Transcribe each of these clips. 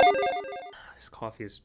This coffee is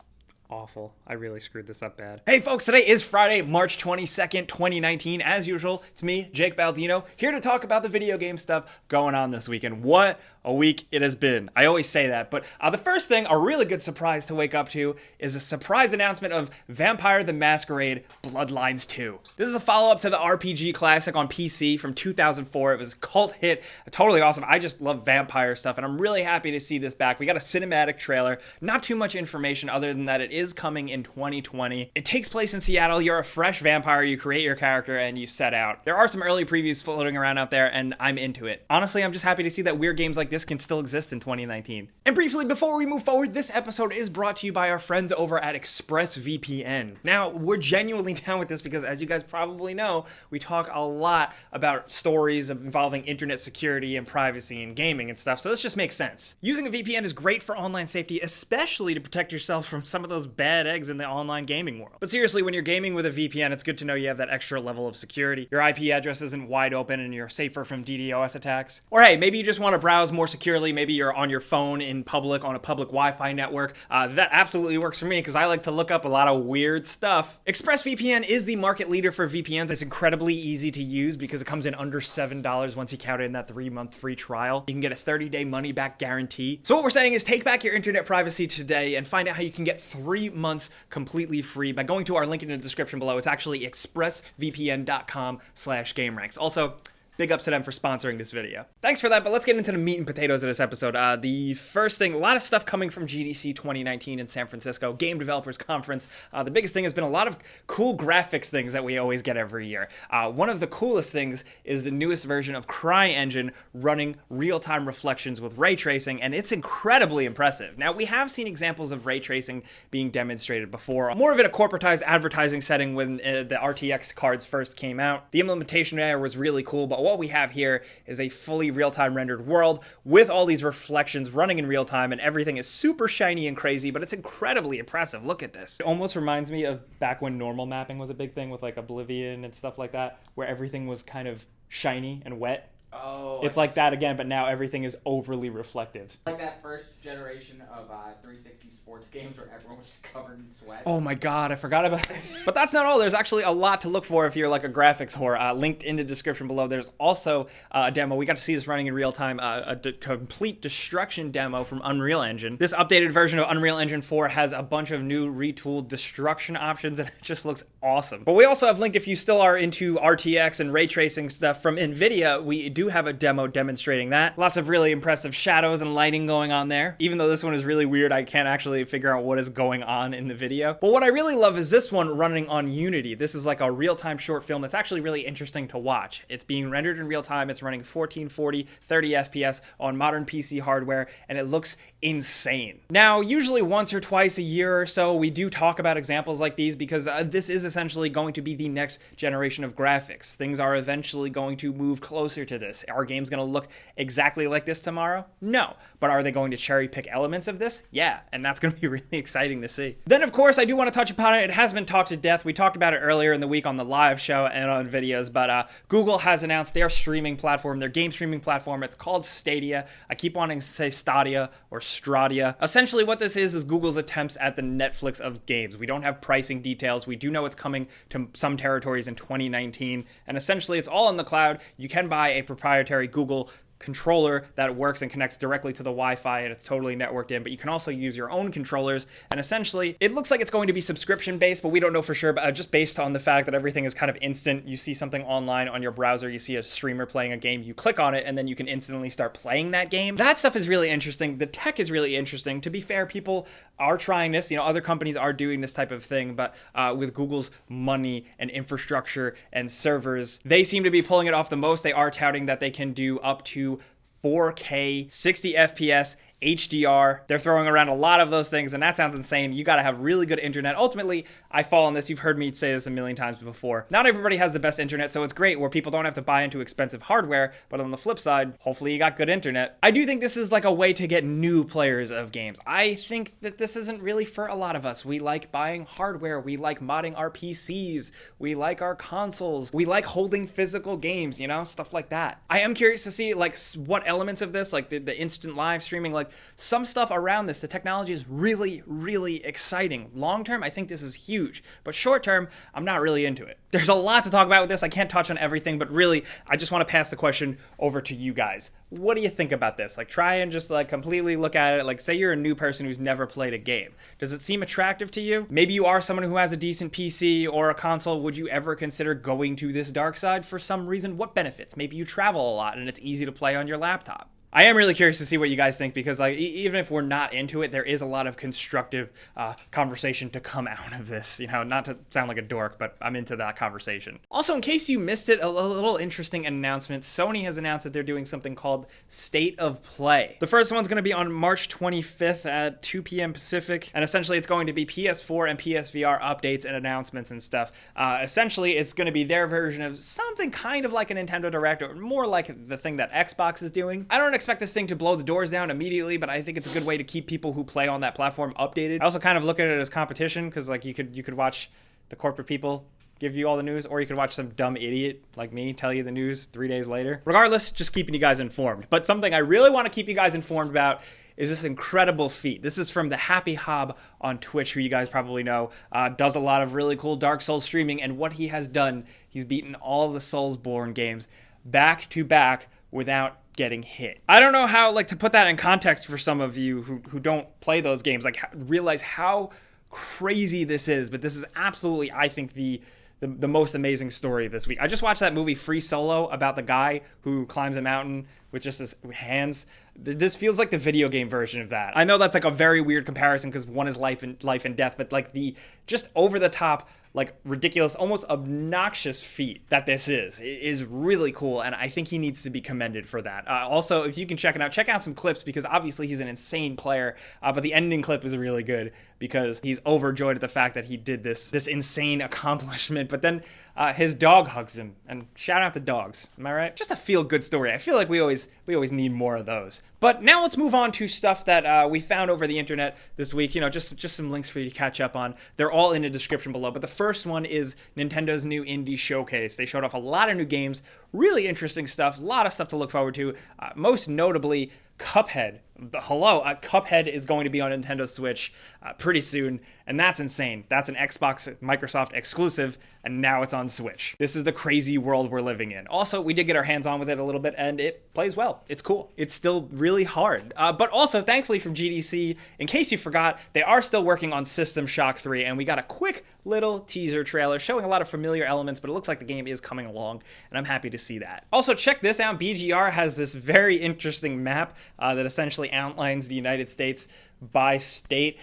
awful. I really screwed this up bad. Hey folks, today is Friday, March 22nd, 2019. As usual, it's me, Jake Baldino, here to talk about the video game stuff going on this weekend. What a week it has been. I always say that, but the first thing, a really good surprise to wake up to, is a surprise announcement of Vampire the Masquerade Bloodlines 2. This is a follow-up to the RPG classic on PC from 2004. It was a cult hit, totally awesome. I just love vampire stuff, and I'm really happy to see this back. We got a cinematic trailer, not too much information other than that it is coming in 2020. It takes place in Seattle. You're a fresh vampire, you create your character, and you set out. There are some early previews floating around out there, and I'm into it. Honestly, I'm just happy to see that weird games like this can still exist in 2019. And briefly, before we move forward, this episode is brought to you by our friends over at ExpressVPN. Now, we're genuinely down with this because, as you guys probably know, we talk a lot about stories involving internet security and privacy and gaming and stuff, so this just makes sense. Using a VPN is great for online safety, especially to protect yourself from some of those bad eggs in the online gaming world. But seriously, when you're gaming with a VPN, it's good to know you have that extra level of security. Your IP address isn't wide open and you're safer from DDoS attacks. Or hey, maybe you just want to browse more securely. Maybe you're on your phone in public on a public Wi-Fi network. That absolutely works for me because I like to look up a lot of weird stuff. ExpressVPN is the market leader for VPNs. It's incredibly easy to use because it comes in under $7 once you count in that 3-month free trial. You can get a 30-day money-back guarantee. So what we're saying is take back your internet privacy today and find out how you can get 3 months completely free by going to our link in the description below. It's actually expressvpn.com/gameranx. Also, big ups to them for sponsoring this video. Thanks for that, but let's get into the meat and potatoes of this episode. The first thing, a lot of stuff coming from GDC 2019 in San Francisco, Game Developers Conference. The biggest thing has been a lot of cool graphics things that we always get every year. One of the coolest things is the newest version of Cryengine running real-time reflections with ray tracing, and it's incredibly impressive. Now, we have seen examples of ray tracing being demonstrated before, more of it a corporatized advertising setting when the RTX cards first came out. The implementation there was really cool, but what we have here is a fully real-time rendered world with all these reflections running in real time, and everything is super shiny and crazy, but it's incredibly impressive. Look at this. It almost reminds me of back when normal mapping was a big thing with like Oblivion and stuff like that, where everything was kind of shiny and wet. Oh, it's like that again, but now everything is overly reflective. Like that first generation of 360 sports games where everyone was just covered in sweat. Oh my god, I forgot about it. But that's not all. There's actually a lot to look for if you're like a graphics whore. Linked in the description below. There's also a demo. We got to see this running in real time. Complete destruction demo from Unreal Engine. This updated version of Unreal Engine 4 has a bunch of new retooled destruction options, and it just looks awesome. But we also have linked, if you still are into RTX and ray tracing stuff from NVIDIA, we do have a demo demonstrating that. Lots of really impressive shadows and lighting going on there. Even though this one is really weird, I can't actually figure out what is going on in the video. But what I really love is this one running on Unity. This is like a real-time short film that's actually really interesting to watch. It's being rendered in real time. It's running 1440, 30 FPS on modern PC hardware, and it looks insane. Now, usually once or twice a year or so, we do talk about examples like these because this is essentially going to be the next generation of graphics. Things are eventually going to move closer to this. Are games going to look exactly like this tomorrow? No. But are they going to cherry pick elements of this? Yeah, and that's going to be really exciting to see. Then, of course, I do want to touch upon it. It has been talked to death. We talked about it earlier in the week on the live show and on videos, but Google has announced their streaming platform, their game streaming platform. It's called Stadia. I keep wanting to say Stadia or Stradia. Essentially, what this is Google's attempts at the Netflix of games. We don't have pricing details. We do know it's coming to some territories in 2019, and essentially, it's all in the cloud. You can buy a proprietary Google controller that works and connects directly to the Wi-Fi, and it's totally networked in, but you can also use your own controllers, and essentially it looks like it's going to be subscription based, but we don't know for sure, but just based on the fact that everything is kind of instant. You see something online on your browser, you see a streamer playing a game, you click on it, and then you can instantly start playing that game. That stuff is really interesting. The tech is really interesting. To be fair, people are trying this, other companies are doing this type of thing, but with Google's money and infrastructure and servers, they seem to be pulling it off the most. They are touting that they can do up to 4K, 60 FPS, HDR. They're throwing around a lot of those things, and that sounds insane. You got to have really good internet. Ultimately, I fall on this. You've heard me say this a million times before. Not everybody has the best internet, so it's great where people don't have to buy into expensive hardware, but on the flip side, hopefully you got good internet. I do think this is like a way to get new players of games. I think that this isn't really for a lot of us. We like buying hardware. We like modding our PCs. We like our consoles. We like holding physical games, stuff like that. I am curious to see like what elements of this, like the instant live streaming, like but some stuff around this, the technology is really, really exciting. Long term, I think this is huge, but short term, I'm not really into it. There's a lot to talk about with this. I can't touch on everything, but really, I just want to pass the question over to you guys. What do you think about this? Like, try and just like completely look at it. Like, say you're a new person who's never played a game. Does it seem attractive to you? Maybe you are someone who has a decent PC or a console. Would you ever consider going to this dark side for some reason? What benefits? Maybe you travel a lot and it's easy to play on your laptop. I am really curious to see what you guys think, because like even if we're not into it, there is a lot of constructive conversation to come out of this. You know, not to sound like a dork, but I'm into that conversation. Also, in case you missed it, a little interesting announcement. Sony has announced that they're doing something called State of Play. The first one's going to be on March 25th at 2 p.m. Pacific, and essentially it's going to be PS4 and PSVR updates and announcements and stuff. Essentially, it's going to be their version of something kind of like a Nintendo Direct, or more like the thing that Xbox is doing. I don't expect this thing to blow the doors down immediately, but I think it's a good way to keep people who play on that platform updated. I also kind of look at it as competition, because like you could watch the corporate people give you all the news, or you could watch some dumb idiot like me tell you the news 3 days later. Regardless, just keeping you guys informed. But something I really want to keep you guys informed about is this incredible feat. This is from the Happy Hob on Twitch, who you guys probably know, does a lot of really cool Dark Souls streaming, and what he has done, he's beaten all the Soulsborne games back to back without getting hit. I don't know how, like, to put that in context for some of you who don't play those games, like, realize how crazy this is, but this is absolutely, I think, the most amazing story this week. I just watched that movie Free Solo about the guy who climbs a mountain with just his hands. This feels like the video game version of that. I know that's like a very weird comparison, because one is life and death, but like the just over the top, like ridiculous, almost obnoxious feat that this is really cool, and I think he needs to be commended for that. Also, if you can check out some clips, because obviously he's an insane player, but the ending clip is really good because he's overjoyed at the fact that he did this insane accomplishment, but then his dog hugs him, and shout out to dogs, am I right? Just a feel-good story. I feel like we always need more of those. But now let's move on to stuff that we found over the internet this week. You know, just some links for you to catch up on. They're all in the description below. But the first one is Nintendo's new indie showcase. They showed off a lot of new games, really interesting stuff, a lot of stuff to look forward to. Most notably, Cuphead. Cuphead is going to be on Nintendo Switch pretty soon, and that's insane. That's an Xbox Microsoft exclusive, and now it's on Switch. This is the crazy world we're living in. Also, we did get our hands on with it a little bit, and it plays well. It's cool. It's still really hard. But also, thankfully from GDC, in case you forgot, they are still working on System Shock 3, and we got a quick little teaser trailer showing a lot of familiar elements, but it looks like the game is coming along, and I'm happy to see that. Also, check this out. BGR has this very interesting map that essentially outlines the United States by state,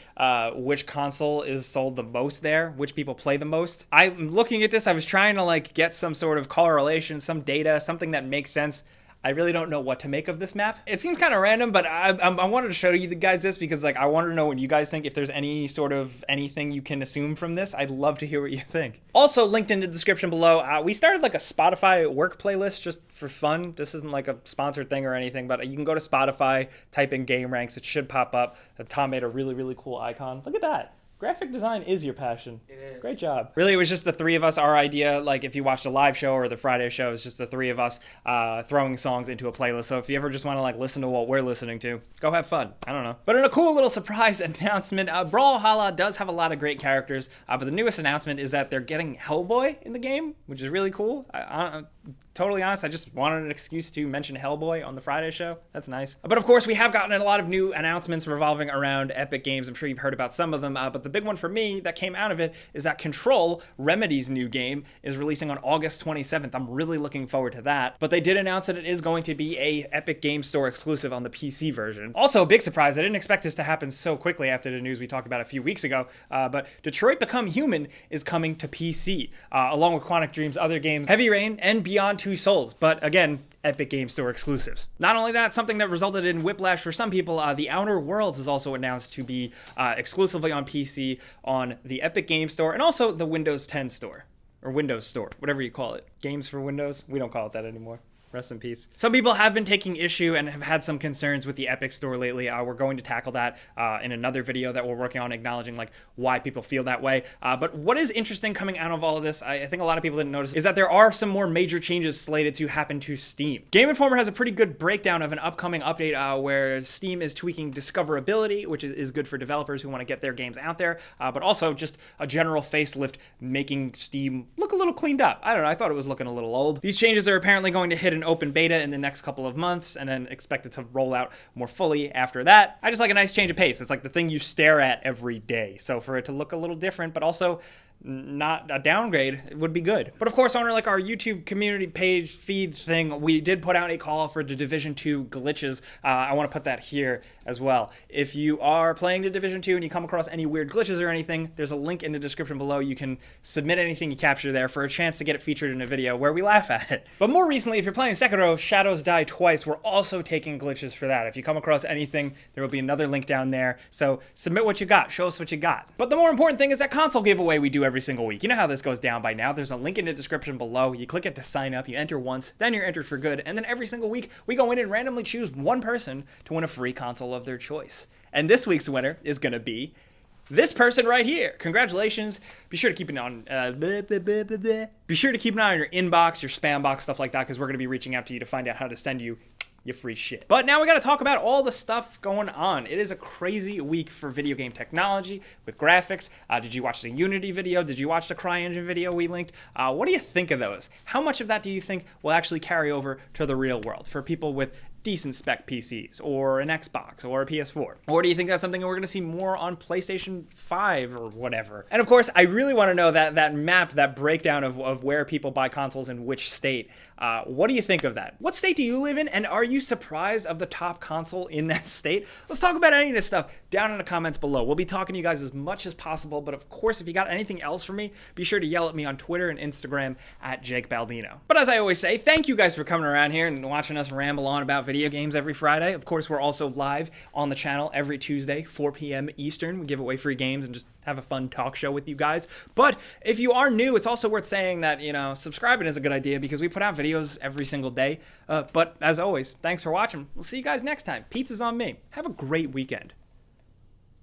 which console is sold the most there, which people play the most. I'm looking at this, I was trying to like get some sort of correlation, some data, something that makes sense. I really don't know what to make of this map. It seems kind of random, but I wanted to show you guys this because like I wanted to know what you guys think. If there's any sort of anything you can assume from this, I'd love to hear what you think. Also linked in the description below, we started like a Spotify work playlist just for fun. This isn't like a sponsored thing or anything, but you can go to Spotify, type in gameranx, it should pop up. Tom made a really cool icon. Look at that. Graphic design is your passion. It is. Great job. Really, it was just the three of us, our idea. Like, if you watched the live show or the Friday show, it's just the three of us throwing songs into a playlist. So if you ever just want to, like, listen to what we're listening to, go have fun. I don't know. But in a cool little surprise announcement, Brawlhalla does have a lot of great characters, but the newest announcement is that they're getting Hellboy in the game, which is really cool. Totally honest, I just wanted an excuse to mention Hellboy on the Friday show. That's nice. But of course, we have gotten a lot of new announcements revolving around Epic Games. I'm sure you've heard about some of them, but the big one for me that came out of it is that Control, Remedy's new game, is releasing on August 27th. I'm really looking forward to that. But they did announce that it is going to be a Epic Games Store exclusive on the PC version. Also, a big surprise, I didn't expect this to happen so quickly after the news we talked about a few weeks ago, but Detroit Become Human is coming to PC, along with Quantic Dream's other games, Heavy Rain and Beyond Two Souls. But again, Epic Games Store exclusives. Not only that, something that resulted in whiplash for some people, The Outer Worlds is also announced to be exclusively on PC on the Epic Games Store and also the Windows 10 Store, or Windows Store, whatever you call it. Games for Windows? We don't call it that anymore. Rest in peace. Some people have been taking issue and have had some concerns with the Epic Store lately. We're going to tackle that in another video that we're working on, acknowledging like why people feel that way. But what is interesting coming out of all of this, I think a lot of people didn't notice, is that there are some more major changes slated to happen to Steam. Game Informer has a pretty good breakdown of an upcoming update where Steam is tweaking discoverability, which is good for developers who want to get their games out there, but also just a general facelift, making Steam look a little cleaned up. I don't know, I thought it was looking a little old. These changes are apparently going to hit an open beta in the next couple of months and then expected to roll out more fully after that. I just like a nice change of pace. It's like the thing you stare at every day. So for it to look a little different, but also not a downgrade, it would be good. But of course, on like our YouTube community page feed thing, we did put out a call for the Division 2 glitches. I want to put that here as well. If you are playing the Division 2 and you come across any weird glitches or anything, there's a link in the description below. You can submit anything you capture there for a chance to get it featured in a video where we laugh at it. But more recently, if you're playing Sekiro Shadows Die Twice, we're also taking glitches for that. If you come across anything, there will be another link down there. So submit what you got, show us what you got. But the more important thing is that console giveaway we do every single week. You know how this goes down by now. There's a link in the description below. You click it to sign up, you enter once, then you're entered for good, and then every single week we go in and randomly choose one person to win a free console of their choice. And this week's winner is gonna be this person right here. Congratulations. Be sure to keep an eye on be sure to keep an eye on your inbox, your spam box, stuff like that, because we're gonna be reaching out to you to find out how to send you your free shit. But now we got to talk about all the stuff going on. It is a crazy week for video game technology with graphics. Did you watch the Unity video? Did you watch the Cryengine video we linked? What do you think of those? How much of that do you think will actually carry over to the real world for people with decent spec PCs or an Xbox or a PS4? Or do you think that's something we're going to see more on PlayStation 5 or whatever? And of course, I really want to know that map, that breakdown of where people buy consoles in which state. What do you think of that? What state do you live in? And are you surprised of the top console in that state? Let's talk about any of this stuff down in the comments below. We'll be talking to you guys as much as possible. But of course, if you got anything else for me, be sure to yell at me on Twitter and Instagram at Jake Baldino. But as I always say, thank you guys for coming around here and watching us ramble on about video games every Friday. Of course, we're also live on the channel every Tuesday, 4 p.m. Eastern. We give away free games and just have a fun talk show with you guys. But if you are new, it's also worth saying that, subscribing is a good idea because we put out videos every single day. But as always, thanks for watching. We'll see you guys next time. Pizza's on me. Have a great weekend.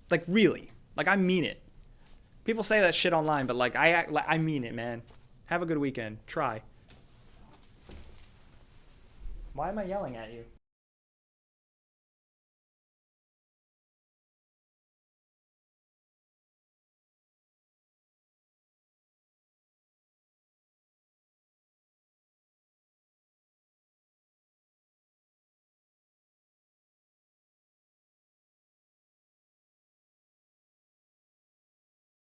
Like, really. Like, I mean it. People say that shit online, but like, I mean it, man. Have a good weekend. Try. Why am I yelling at you?